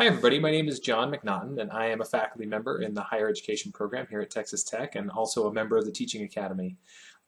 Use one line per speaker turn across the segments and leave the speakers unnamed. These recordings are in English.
Hi everybody, my name is Jon McNaughtan and I am a faculty member in the higher education program here at Texas Tech and also a member of the Teaching Academy.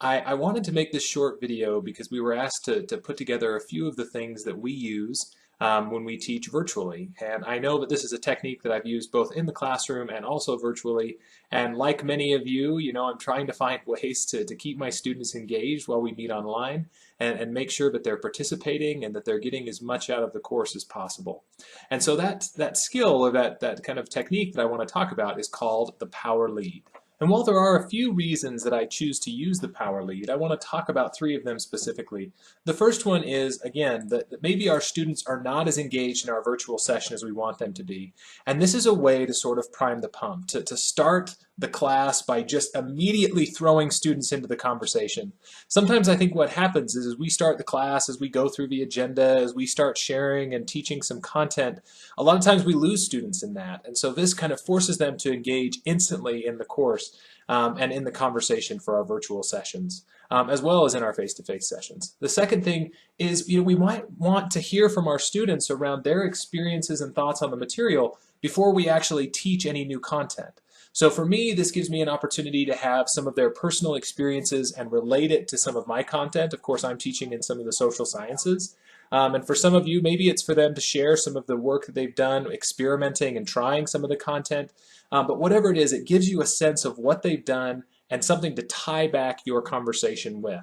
I wanted to make this short video because we were asked to put together a few of the things that we use when we teach virtually. And I know that this is a technique that I've used both in the classroom and also virtually. And like many of you, I'm trying to find ways to keep my students engaged while we meet online and make sure that they're participating and that they're getting as much out of the course as possible. And so that skill or that kind of technique that I want to talk about is called the power lead. And while there are a few reasons that I choose to use the power lead, I want to talk about three of them specifically. The first one is, again, that maybe our students are not as engaged in our virtual session as we want them to be. And this is a way to sort of prime the pump, to start the class by just immediately throwing students into the conversation. Sometimes I think what happens is as we start the class, as we go through the agenda, as we start sharing and teaching some content, a lot of times we lose students in that. And so this kind of forces them to engage instantly in the course and in the conversation for our virtual sessions, as well as in our face-to-face sessions. The second thing is, we might want to hear from our students around their experiences and thoughts on the material before we actually teach any new content. So for me, this gives me an opportunity to have some of their personal experiences and relate it to some of my content. Of course, I'm teaching in some of the social sciences. And for some of you, maybe it's for them to share some of the work that they've done, experimenting and trying some of the content. But whatever it is, it gives you a sense of what they've done and something to tie back your conversation with.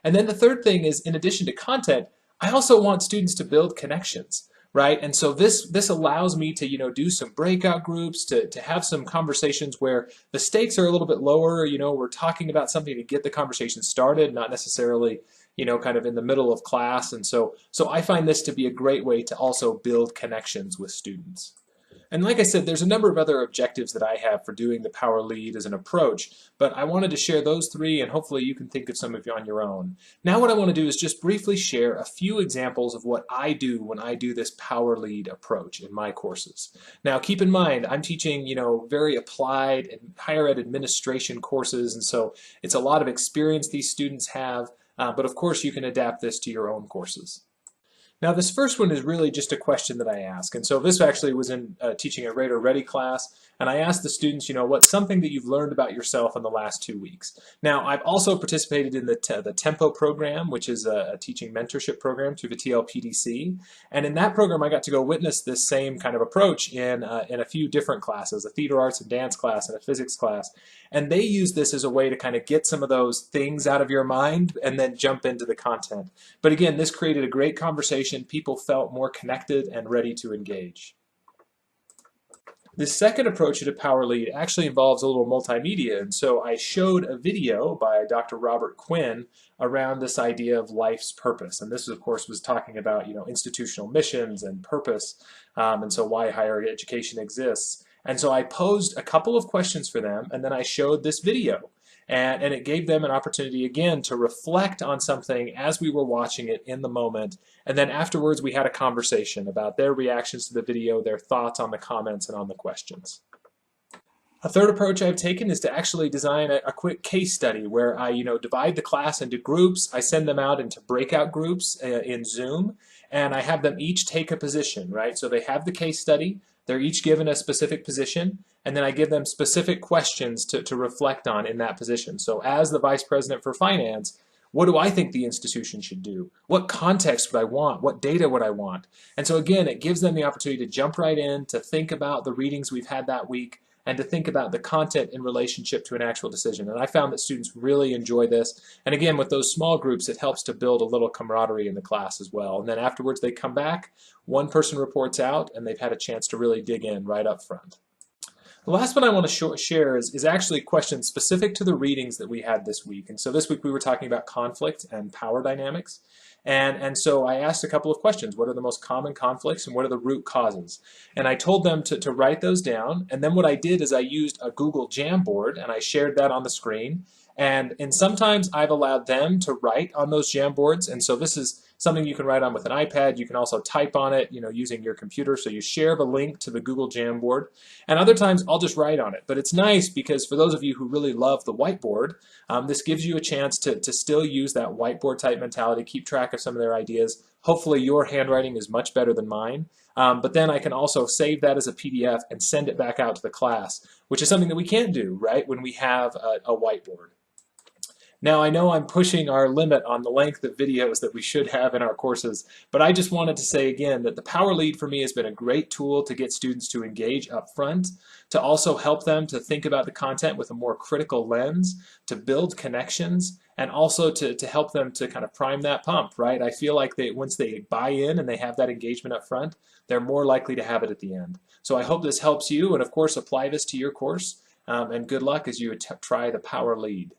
And then the third thing is, in addition to content, I also want students to build connections. Right, and so this allows me to do some breakout groups, to have some conversations where the stakes are a little bit lower. We're talking about something to get the conversation started, not necessarily kind of in the middle of class. And so I find this to be a great way to also build connections with students. And like I said, there's a number of other objectives that I have for doing the power lead as an approach, but I wanted to share those three, and hopefully you can think of some of you on your own. Now what I want to do is just briefly share a few examples of what I do when I do this power lead approach in my courses. Now keep in mind, I'm teaching very applied and higher ed administration courses, and so it's a lot of experience these students have, but of course you can adapt this to your own courses. Now this first one is really just a question that I ask, and so this actually was in teaching a Radar Ready class, and I asked the students, what's something that you've learned about yourself in the last 2 weeks? Now I've also participated in the Tempo program, which is a teaching mentorship program through the TLPDC, and in that program I got to go witness this same kind of approach in a few different classes, a theater arts and dance class and a physics class, and they use this as a way to kind of get some of those things out of your mind and then jump into the content. But again, this created a great conversation. People felt more connected and ready to engage. The second approach to the power lead actually involves a little multimedia, and so I showed a video by Dr. Robert Quinn around this idea of life's purpose, and this of course was talking about institutional missions and purpose, and so why higher education exists. And so I posed a couple of questions for them, and then I showed this video. And it gave them an opportunity again to reflect on something as we were watching it in the moment, and then afterwards we had a conversation about their reactions to the video, their thoughts on the comments and on the questions. A third approach I've taken is to actually design a quick case study where I divide the class into groups. I send them out into breakout groups in Zoom, and I have them each take a position, right? So they have the case study, they're each given a specific position, and then I give them specific questions to reflect on in that position. So as the Vice President for Finance, what do I think the institution should do? What context would I want? What data would I want? And so again, it gives them the opportunity to jump right in, to think about the readings we've had that week, and to think about the content in relationship to an actual decision. And I found that students really enjoy this. And again, with those small groups, it helps to build a little camaraderie in the class as well. And then afterwards they come back, one person reports out, and they've had a chance to really dig in right up front. The last one I want to share is actually questions specific to the readings that we had this week. And so this week we were talking about conflict and power dynamics. And so I asked a couple of questions. What are the most common conflicts and what are the root causes? And I told them to write those down. And then what I did is I used a Google Jamboard and I shared that on the screen. And sometimes I've allowed them to write on those Jamboards. And so this is something you can write on with an iPad. You can also type on it, using your computer. So you share the link to the Google Jamboard. And other times I'll just write on it. But it's nice because for those of you who really love the whiteboard, this gives you a chance to still use that whiteboard type mentality, keep track of some of their ideas. Hopefully your handwriting is much better than mine. But then I can also save that as a PDF and send it back out to the class, which is something that we can't do, right, when we have a whiteboard. Now, I know I'm pushing our limit on the length of videos that we should have in our courses, but I just wanted to say again that the Power Lead for me has been a great tool to get students to engage up front, to also help them to think about the content with a more critical lens, to build connections, and also to help them to kind of prime that pump, right? I feel like once they buy in and they have that engagement up front, they're more likely to have it at the end. So I hope this helps you, and of course apply this to your course, and good luck as you try the Power Lead.